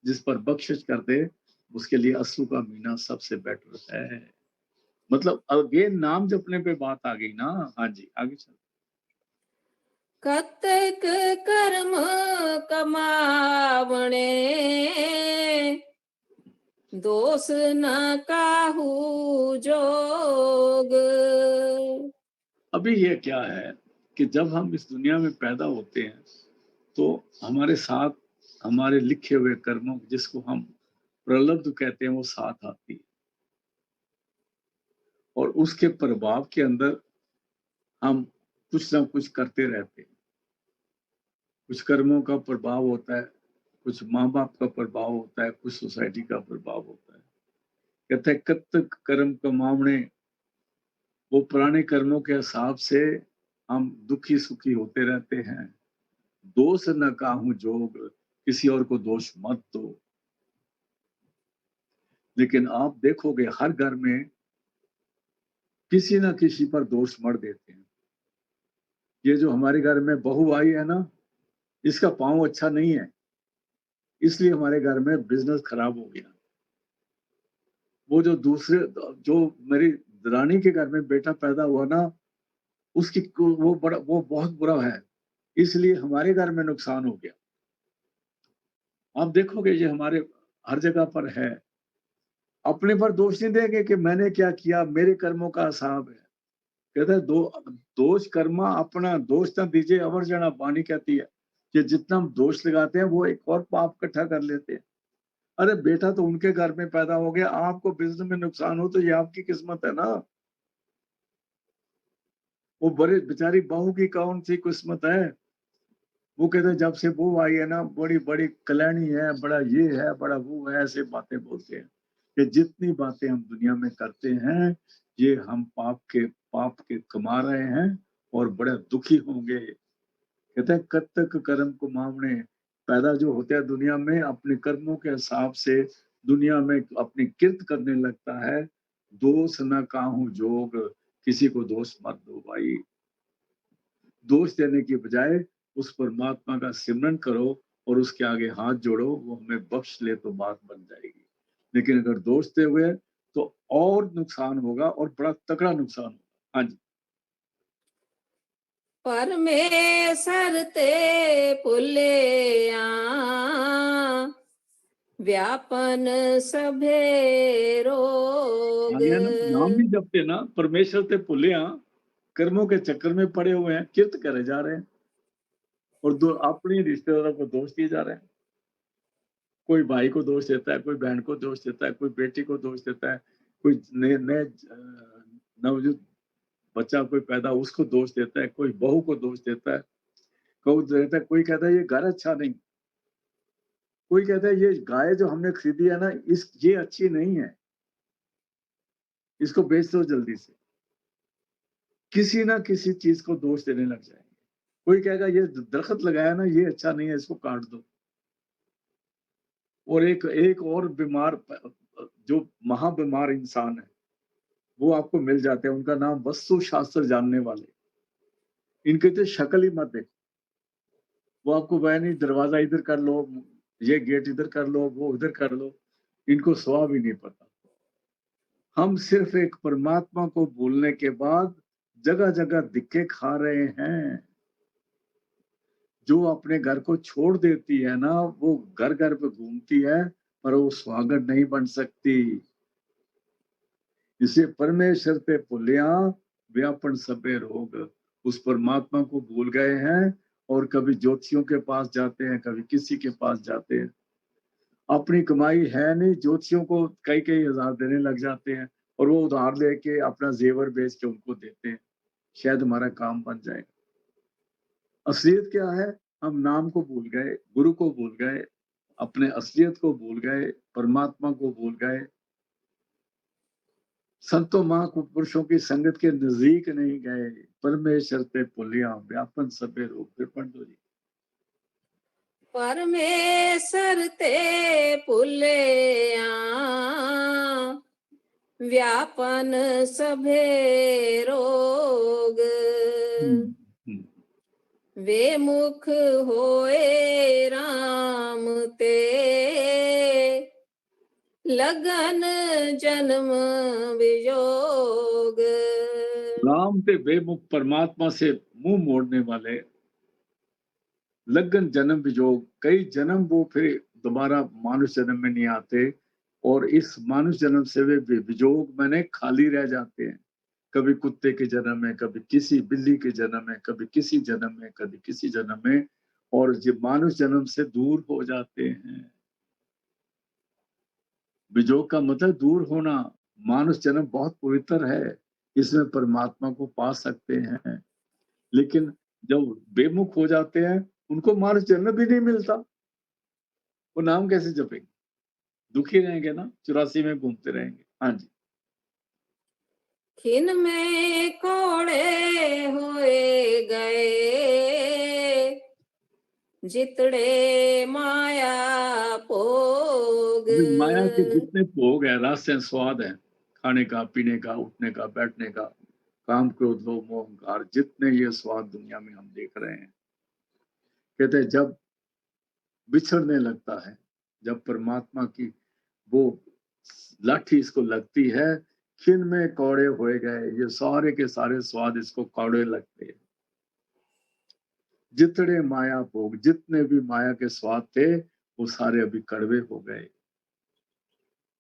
जिस पर बख्शिश कर दे, उसके लिए अस्सू का महीना सबसे बेटर है। मतलब अगेन नाम जपने पे बात आ गई ना। हाँ जी, आगे चल। कतक कर्म कमावणे, दोष न काहू जोग। अभी ये क्या है कि जब हम इस दुनिया में पैदा होते हैं तो हमारे साथ हमारे लिखे हुए कर्मों, जिसको हम प्रलब्ध कहते हैं, वो साथ आती है और उसके प्रभाव के अंदर हम कुछ ना कुछ करते रहते हैं। कुछ कर्मों का प्रभाव होता है, कुछ माँ बाप का प्रभाव होता है, कुछ सोसाइटी का प्रभाव होता है। कहते हैं कत्तक कर्म कमावणे, वो पुराने कर्मों के हिसाब से हम दुखी सुखी होते रहते हैं। दोष न काहू जोग, किसी और को दोष मत दो। लेकिन आप देखोगे हर घर में किसी न किसी पर दोष मढ़ देते हैं। ये जो हमारे घर में बहू आई है ना, इसका पाँव अच्छा नहीं है, इसलिए हमारे घर में बिजनेस खराब हो गया। वो जो दूसरे जो मेरी दरानी के घर में बेटा पैदा हुआ ना, उसकी वो बहुत बुरा है, इसलिए हमारे घर में नुकसान हो गया। आप देखोगे ये हमारे हर जगह पर है। अपने पर दोष नहीं देंगे कि मैंने क्या किया, मेरे कर्मों का हिसाब है। कहते हैं दोष कर्मा अपना, दोष न दीजिए अवर जना वाणी कहती है कि जितना हम दोष लगाते हैं वो एक और पाप इकट्ठा कर लेते हैं। अरे बेटा तो उनके घर में पैदा हो गया, आपको बिजनेस में नुकसान हो तो ये आपकी किस्मत है ना। वो बड़े बेचारी बहू की कौन सी किस्मत है। वो कहते हैं जब से वो आई है ना, बड़ी बड़ी कल्याणी है, बड़ा ये है, बड़ा वो है, ऐसे बातें बोलते हैं कि जितनी बातें हम दुनिया में करते हैं ये हम पाप के कमा रहे हैं और बड़े दुखी होंगे। कहते हैं कब तक कर्म को मावने, पैदा जो होते हैं दुनिया में अपने कर्मों के हिसाब से दुनिया में अपनी किर्त करने लगता है। दोष न काहू जोग, किसी को दोष मत दो भाई। दोष देने की बजाय उस परमात्मा का सिमरन करो और उसके आगे हाथ जोड़ो, वो हमें बख्श ले तो बात बन जाएगी। लेकिन अगर दोष दे हुए तो और नुकसान होगा और बड़ा तगड़ा नुकसान होगा। हाँ जी। परमेश्वर ते पुल्या व्यापन सभे रोग। हाँ, ये ना नाम भी जपते ना, परमेश्वर ते भुले हाँ, कर्मों के चक्कर में पड़े हुए हैं, किर्त करे जा रहे हैं और अपने रिश्तेदारों को दोष दिए जा रहे हैं। कोई भाई को दोष देता है, कोई बहन को दोष देता है, कोई बेटी को दोष देता है, कोई नए नए नवजात बच्चा कोई पैदा उसको दोष देता है, कोई बहू को दोष देता है, कोई कहता है ये घर अच्छा नहीं, कोई कहता है ये गाय जो हमने खरीदी है ना, ये अच्छी नहीं है, इसको बेच दो जल्दी से। किसी ना किसी चीज को दोष देने लग जाएंगे। कोई कहेगा ये दरख्त लगाया ना, ये अच्छा नहीं है, इसको काट दो। और एक एक और बीमार जो महाबीमार इंसान है वो आपको मिल जाते हैं, उनका नाम वस्तु शास्त्र जानने वाले। इनके तो शक्ल ही मत देखो। वो आपको बयानी दरवाजा इधर कर लो, ये गेट इधर कर लो, वो उधर कर लो, इनको स्वाब ही नहीं पता। हम सिर्फ एक परमात्मा को बोलने के बाद जगह जगह धिक्के खा रहे हैं। जो अपने घर को छोड़ देती है ना, वो घर घर पे घूमती है पर वो स्वागत नहीं बन सकती। इसे परमेश्वर पे पुलिया व्यापन सबे रोग। उस परमात्मा को भूल गए हैं और कभी ज्योतिषियों के पास जाते हैं, कभी किसी के पास जाते हैं। अपनी कमाई है नहीं, ज्योतिषियों को कई कई हजार देने लग जाते हैं और वो उधार लेके अपना जेवर बेच के उनको देते हैं, शायद हमारा काम बन जाए। असलियत क्या है? हम नाम को भूल गए, गुरु को भूल गए, अपने असलियत को भूल गए, परमात्मा को भूल गए, संतों महापुरुषों की संगत के नजदीक नहीं गए। परमेश्वर पे पुलिया व्यापन सबे रोग। फिर पढ़ दो जी। परमेश्वर ते पुल्या व्यापन सभे रोग। हम्म। वे मुख होए राम ते लगन जन्म वियोग। राम ते बेमुख परमात्मा से मुंह मोड़ने वाले लगन जन्म विजोग, कई जन्म वो फिर दोबारा मानुष जन्म में नहीं आते और इस मानुष जन्म से वे विजोग मैंने खाली रह जाते हैं। कभी कुत्ते के जन्म में, कभी किसी बिल्ली के जन्म में, कभी किसी जन्म में, कभी किसी जन्म में, और ये मानुष जन्म से दूर हो जाते हैं। विजोग का मतलब दूर होना। मानुष जन्म बहुत पवित्र है, इसमें परमात्मा को पा सकते हैं। लेकिन जब बेमुख हो जाते हैं उनको मानुष जन्म भी नहीं मिलता, वो नाम कैसे जपेंगे? दुखी रहेंगे ना, 84 में घूमते रहेंगे। हाँ जी। खिन में कोड़े होए गए, जितड़े माया भोग। अभी माया के जितने भोग है, रस है, स्वाद है, खाने का, पीने का, उठने का, बैठने का, काम, क्रोध, लोभ, मोह, अहंकार, जितने ये स्वाद दुनिया में हम देख रहे हैं, कहते हैं जब बिछड़ने लगता है, जब परमात्मा की वो लाठी इसको लगती है, खिन में कौड़े होए गए, ये सारे के सारे स्वाद इसको कौड़े लगते हैं। जितने माया भोग, जितने भी माया के स्वाद थे, वो सारे अभी कड़वे हो गए।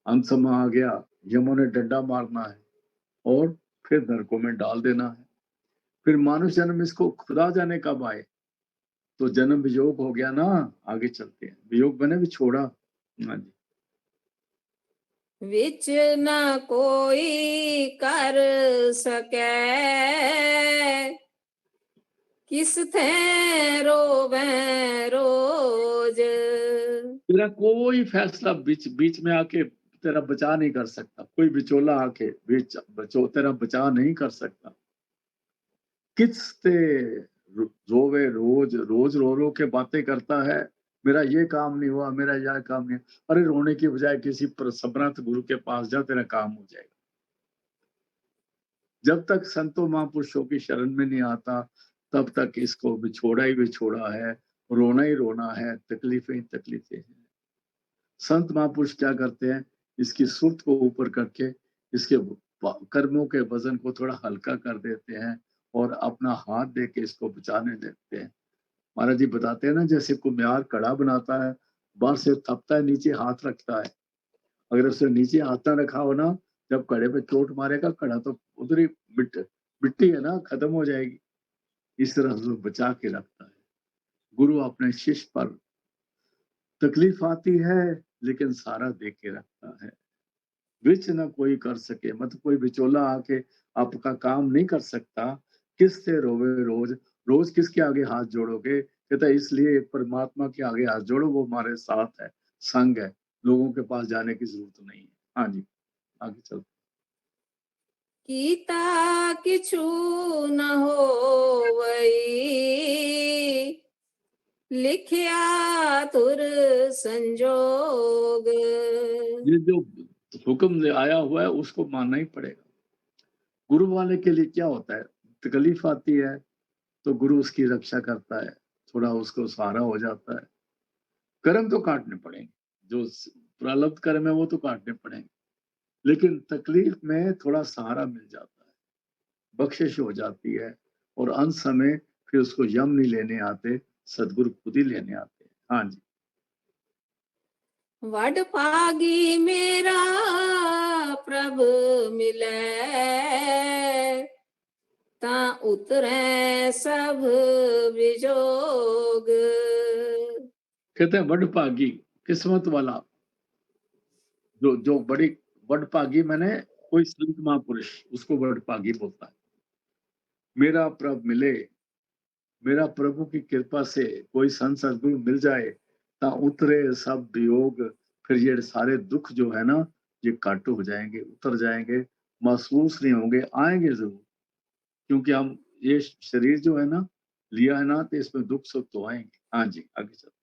अंत समय आ गया, यमों ने डंडा मारना है और फिर नरकों में डाल देना है। फिर मानुष जन्म इसको खुदा जाने कब आए, तो जन्म वियोग हो गया ना। आगे चलते हैं, वियोग बने भी छोड़ा। हाँ जी। विच न कोई कर सके, किस थे रोवे रोज। तेरा कोई फैसला बीच बीच में आके तेरा बचा नहीं कर सकता, कोई बिचौला आके बीच तेरा बचा नहीं कर सकता। किसते रोवे रोज, रोज रो रो के बातें करता है, मेरा ये काम नहीं हुआ, मेरा यह काम नहीं। अरे रोने की बजाय किसी समर्थ गुरु के पास जा, तेरा काम हो जाएगा। जब तक संतों महापुरुषों की शरण में नहीं आता, तब तक इसको बिछोड़ा ही बिछोड़ा है, रोना ही रोना है, तकलीफें ही तकलीफें हैं। संत महापुरुष क्या करते हैं, इसकी सुर्त को ऊपर करके इसके कर्मों के वजन को थोड़ा हल्का कर देते हैं और अपना हाथ दे के इसको बचाने देते हैं। महाराज जी बताते हैं ना, जैसे कुम्हार कड़ा बनाता है, बाहर से थपता है, नीचे हाथ रखता है। अगर उसने नीचे हाथ ना रखा हो ना, जब कड़े पे चोट मारेगा, कड़ा तो उधर ही मिट्टी है ना, खत्म हो जाएगी। इस तरह से बचा के रखता है। गुरु अपने शिष्य पर तकलीफ आती है, लेकिन सारा दे के रखता है। विच ना कोई कर सके, मतलब कोई बिचौला आके आपका काम नहीं कर सकता। किससे रोवे रोज, रोज किसके आगे हाथ जोड़ोगे? कहता है इसलिए परमात्मा के आगे हाथ जोड़ो, वो हमारे साथ है, संग है, लोगों के पास जाने की जरूरत नहीं है। हाँ जी, आगे चलते। कीता किछु न होवई, लिखिया तुर संजोग। ये जो हुक्म आया हुआ है उसको मानना ही पड़ेगा। गुरु वाले के लिए क्या होता है, तकलीफ आती है तो गुरु उसकी रक्षा करता है, थोड़ा उसको सहारा हो जाता है। कर्म तो काटने पड़ेंगे, जो प्रारब्ध कर्म है वो तो काटने पड़ेंगे, लेकिन तकलीफ में थोड़ा सहारा मिल जाता है, बख्शिश हो जाती है। और अंत समय फिर उसको यम नहीं लेने आते, सदगुरु खुद ही लेने आते हैं। हाँ जी। वड पागी मेरा प्रभु मिले, ता उतरे सब विजोग। कहते हैं वडभागी, किस्मत वाला, जो जो बड़ी वडभागी, मैंने कोई संत महापुरुष, उसको वडभागी बोलता है। मेरा प्रभु मिले, मेरा प्रभु की कृपा से कोई संत सदगुरु मिल जाए, ता उतरे सब वियोग। फिर ये सारे दुख जो है ना, ये काटो हो जाएंगे, उतर जाएंगे, महसूस नहीं होंगे, आएंगे जरूर। क्योंकि हम ये शरीर जो है ना लिया है ना, तो इसमें दुख सुख तो आएंगे। हाँ जी, आगे चलते।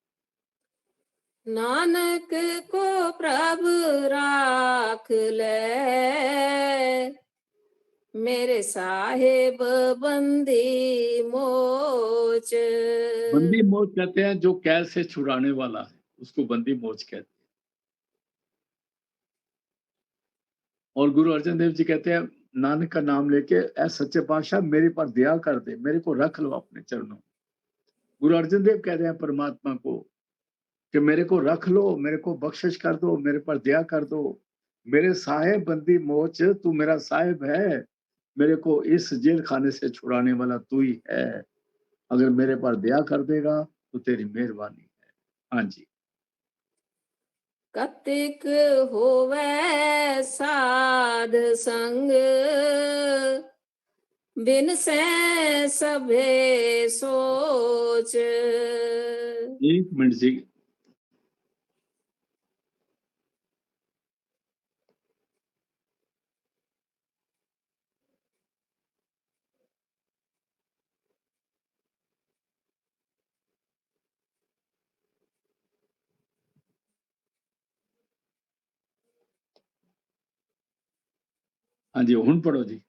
नानक को प्रभु राख ले, मेरे साहेब बंदी मोच। बंदी मोच कहते हैं जो कैद से छुड़ाने वाला है, उसको बंदी मोच कहते हैं। और गुरु अर्जन देव जी कहते हैं, नानक का नाम लेके, ऐ सच्चे पातशाह मेरे पर दया कर दे, मेरे को रख लो अपने चरणों में। गुरु अर्जन देव कह रहे हैं परमात्मा को कि मेरे को रख लो, मेरे को बख्शिश कर दो, मेरे पर दया कर दो। मेरे साहेब बंदी मोच, तू मेरा साहेब है, मेरे को इस जेल खाने से छुड़ाने वाला तू ही है। अगर मेरे पर दया कर देगा तो तेरी मेहरबानी है। हाँ जी। कतिक होवे साध संग, बिन से सभे सोच। एक मिनट जी। हाँ जी, हुन पढ़ो जी।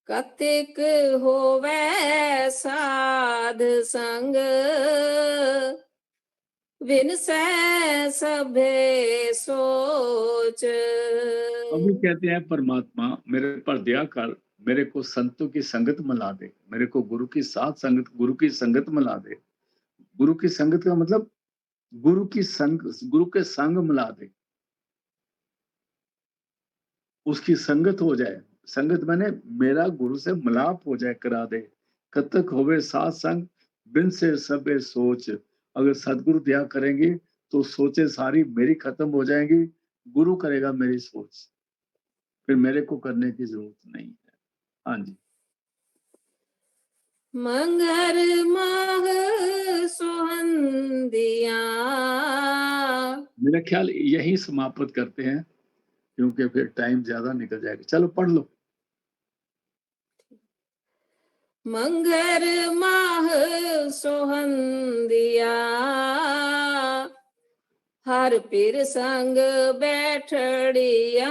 कतिक होवे साध संग विनसै सभे सोच। कभी कहते हैं परमात्मा मेरे पर दया कर, मेरे को संतों की संगत मिला दे, मेरे को गुरु की साथ संगत, गुरु की संगत मिला दे। गुरु की संगत का मतलब गुरु की संग, गुरु के संग मिला दे, उसकी संगत हो जाए। संगत माने मेरा गुरु से मिलाप हो जाए, करा दे। कतक होवे साथ संग बिन से सबे सोच। अगर सदगुरु दया करेंगे तो सोचे सारी मेरी खत्म हो जाएंगी, गुरु करेगा मेरी सोच, फिर मेरे को करने की जरूरत नहीं है। हाँ जी, मंगर माह सोहंदिया। मेरा ख्याल यही समाप्त करते हैं, क्योंकि फिर टाइम ज्यादा निकल जाएगा। चलो पढ़ लो। मंगर माह सोहंदिया हर पीर संग बैठड़िया।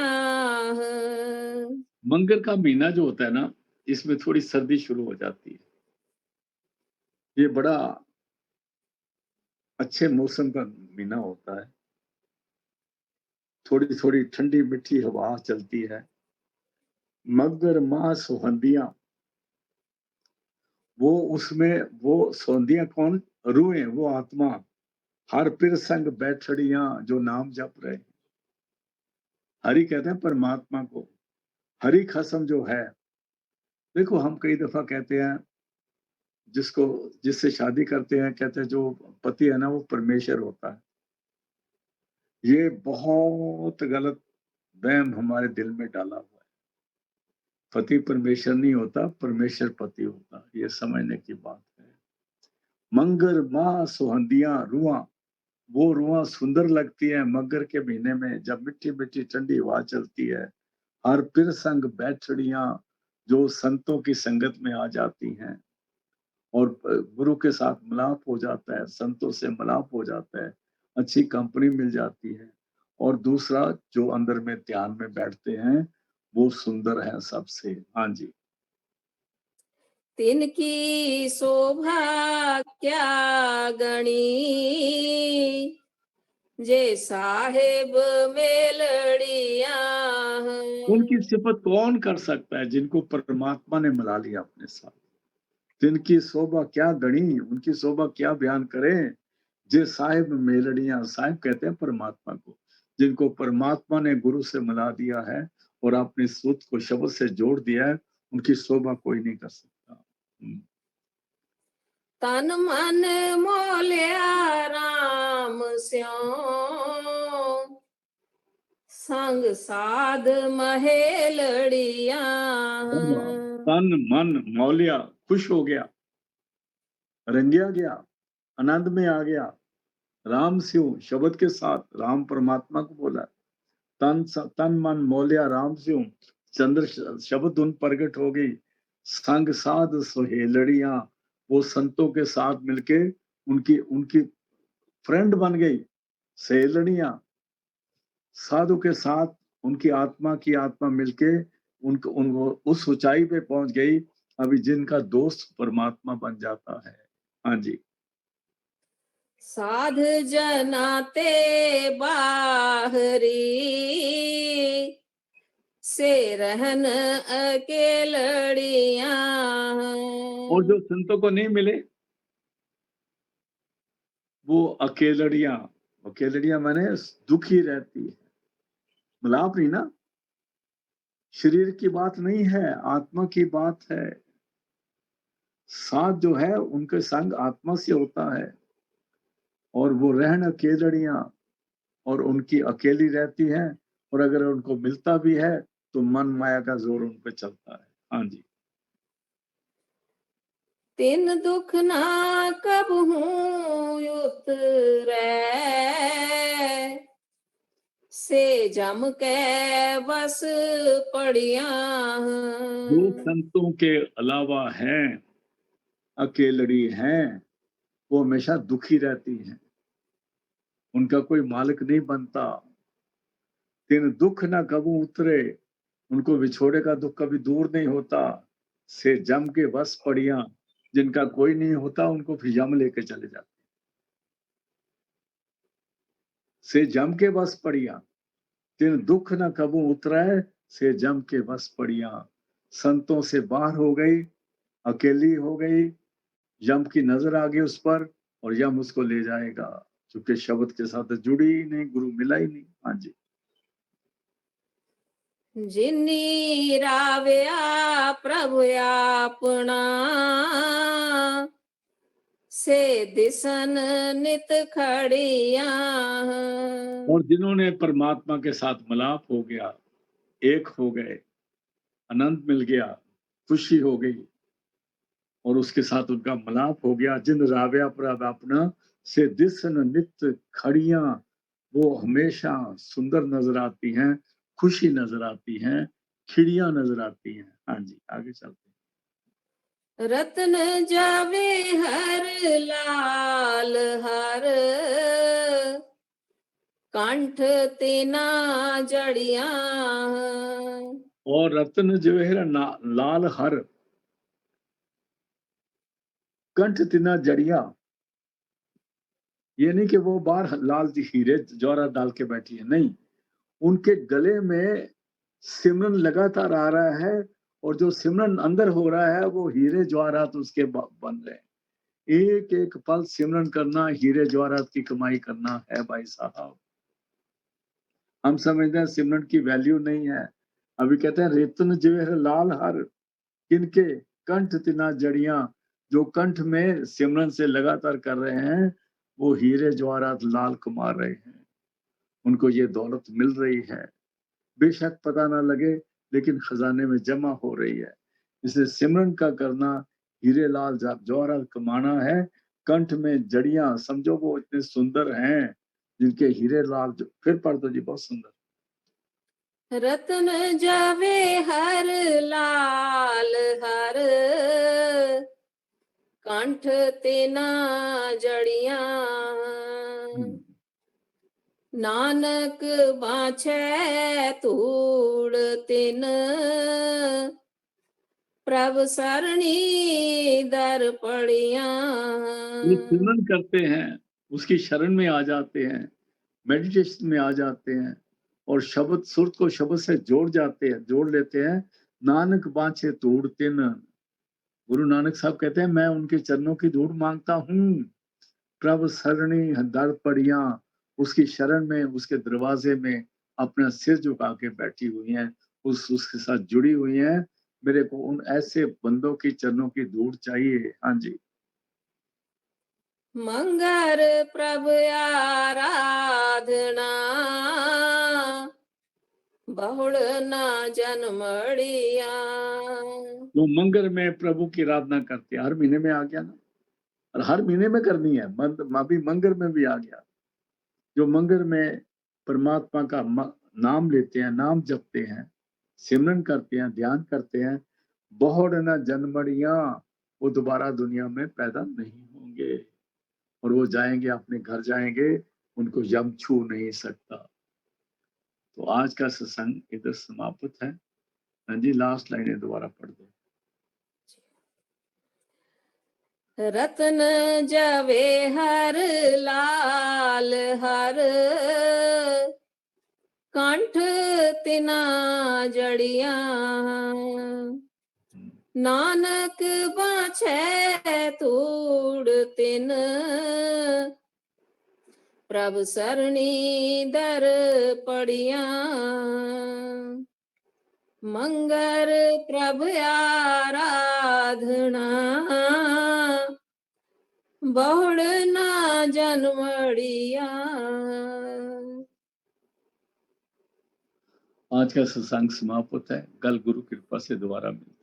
मंगर का महीना जो होता है ना, इसमें थोड़ी सर्दी शुरू हो जाती है। ये बड़ा अच्छे मौसम का महीना होता है। थोड़ी थोड़ी ठंडी मीठी हवा चलती है। मगर माँ सुहंदियां, वो उसमें वो सौंदियां कौन? रूहें, वो आत्मा। हर पिर संग बैठड़ियां जो नाम जप रहे। हरि कहते हैं परमात्मा को। हरि खसम जो है, देखो हम कई दफा कहते हैं, जिसको जिससे शादी करते हैं कहते हैं जो पति है ना वो परमेश्वर होता है। ये बहुत गलत वहम हमारे दिल में डाला हुआ है। पति परमेश्वर नहीं होता, परमेश्वर पति होता, ये समझने की बात है। मंगर माँ सुहंदियां रुआ, वो रुआ सुंदर लगती है मगर के महीने में, जब मिट्टी मिट्टी ठंडी हवा चलती है। हर पिर संग बैठड़ियां जो संतों की संगत में आ जाती हैं, और गुरु के साथ मिलाप हो जाता है, संतों से मिलाप हो जाता है, अच्छी कंपनी मिल जाती है। और दूसरा, जो अंदर में ध्यान में बैठते हैं वो सुंदर है सबसे। हाँ जी, तिनकी शोभा क्या गणी जे साहेब मेलड़िया। उनकी सिफत कौन कर सकता है जिनको परमात्मा ने मिला लिया अपने साथ। जिनकी शोभा क्या गणी, उनकी शोभा क्या बयान करें। जे साहिब मेलड़ियां, साहिब कहते हैं परमात्मा को, जिनको परमात्मा ने गुरु से मिला दिया है और अपने सूत को शब्द से जोड़ दिया है, उनकी शोभा कोई नहीं कर सकता। तन मन मोलिया राम स्यों संग साध महेलड़िया। तन मन मौलिया, खुश हो गया, रंगिया गया, आनंद में आ गया। राम स्यों, शब्द के साथ राम परमात्मा को बोला। तन मन मौलिया राम स्यों, चंद्र शब्द उन प्रगट हो गई। संग साध सुहेलड़ियां, वो संतों के साथ मिलके उनकी उनकी फ्रेंड बन गई। सहेलड़ियां, साधु के साथ उनकी आत्मा की आत्मा मिलके उनको उस ऊंचाई पे पहुंच गई, अभी जिनका दोस्त परमात्मा बन जाता है। हाँ जी, साध जनाते बाहरी से रहन अकेलड़िया। और जो संतों को नहीं मिले वो अकेलड़ियां, अकेलड़ियां माने दुखी रहती है। मिलाप नहीं ना, शरीर की बात नहीं है, आत्मा की बात है। साथ जो है उनके संग आत्मा से होता है, और वो रहन अकेलड़ियां, और उनकी अकेली रहती हैं। और अगर उनको मिलता भी है तो मन माया का जोर उन पे चलता है। हाँ जी, तिन दुख ना कब हूँ उतरै से जम के बस पड़िया। जो संतों के अलावा हैं, अकेलड़ी हैं, वो हमेशा दुखी रहती हैं, उनका कोई मालिक नहीं बनता। तिन दुख ना कबू उतरे, उनको विछोड़े का दुख कभी दूर नहीं होता। से जम के बस पड़ियां, जिनका कोई नहीं होता उनको फिर यम लेके चले जाते। से जम के बस पड़ियां, तिन दुख न कबू उतराए, से जम के बस पड़ियां। संतों से बाहर हो गई, अकेली हो गई, यम की नजर आ गई उस पर और यम उसको ले जाएगा, क्योंकि शब्द के साथ जुड़ी ही नहीं, गुरु मिला ही नहीं। हाँ जी। जिन्नी राव्या प्रभु आपना, से दिसन नित खड़िया। और जिन्होंने परमात्मा के साथ मिलाप हो गया, एक हो गए, आनंद मिल गया, खुशी हो गई और उसके साथ उनका मिलाप हो गया, जिन राव्या पर अपना से दिसन नित खड़ियां, वो हमेशा सुंदर नजर आती हैं, खुशी नजर आती हैं, खिड़ियां नजर आती हैं। हाँ जी, आगे चलते हैं। रत्न जावे हर लाल हर, कंठ तिना जड़िया। और रत्न जो है लाल हर, कंठ तिना जड़िया। ये नहीं कि वो बाहर लाल हीरे जौहरात डाल के बैठी है, नहीं, उनके गले में सिमरन लगातार आ रहा है और जो सिमरन अंदर हो रहा है वो हीरे जवाहरात उसके बन रहे हैं। एक एक पल सिमरन करना हीरे जवाहरात की कमाई करना है भाई साहब। हम समझते हैं सिमरन की वैल्यू नहीं है। अभी कहते हैं रेतन जेवर लाल हर, किनके? कंठ तिना जड़ियां। जो कंठ में सिमरन से लगातार कर रहे हैं वो हीरे जवाहरात लाल कमा रहे हैं, उनको ये दौलत मिल रही है, बेशक पता ना लगे लेकिन खजाने में जमा हो रही है। इसलिए सिमरन का करना, हीरे लाल जवाहरात कमाना है। कंठ में जड़ियां, समझो वो इतने सुंदर हैं जिनके हीरे लाल फिर पढ़ दो जी, बहुत सुंदर। रत्न जावे हर लाल हर, कंठ तिना जड़िया। नानक बाछे तूड़ तिन, प्रभ सरणी दर पड़िया। ये सिमरन करते हैं, उसकी शरण में आ जाते हैं, मेडिटेशन में आ जाते हैं और शब्द सुर को शब्द से जोड़ जाते हैं, जोड़ लेते हैं। नानक बाछे तूड़ तिन, गुरु नानक साहब कहते हैं मैं उनके चरणों की धूड़ मांगता हूँ। प्रभु सरणी दर पड़िया, उसकी शरण में, उसके दरवाजे में अपना सिर झुका के बैठी हुई हैं, उसके साथ जुड़ी हुई हैं। मेरे को उन ऐसे बंदों की चरणों की धूड़ चाहिए। हाँ जी। मंगर प्रभ आराधना, बहुड़ ना जन्मड़िया। जो मंगर में प्रभु की आराधना करते हैं, हर महीने में आ गया ना, और हर महीने में करनी है, अभी मंगर में भी आ गया। जो मंगर में परमात्मा का नाम लेते हैं, नाम जपते हैं, सिमरन करते हैं, ध्यान करते हैं, बहुड़ न जन्मड़िया, वो दोबारा दुनिया में पैदा नहीं होंगे और वो जाएंगे, अपने घर जाएंगे, उनको यम छू नहीं सकता। तो आज का सत्संग इधर समाप्त है। हाँ जी, लास्ट लाइनें दोबारा पढ़ दो। रत्न जवे हर लाल हर, कंठ तिना जड़िया। नानक बाछे तूड़ तिन, प्रभ सरणी दर पड़िया। मंगर प्रभ आराधना, बहुड़ ना जन्मड़िया। आज का सत्संग समाप्त है। कल गुरु कृपा से दोबारा मिलते हैं।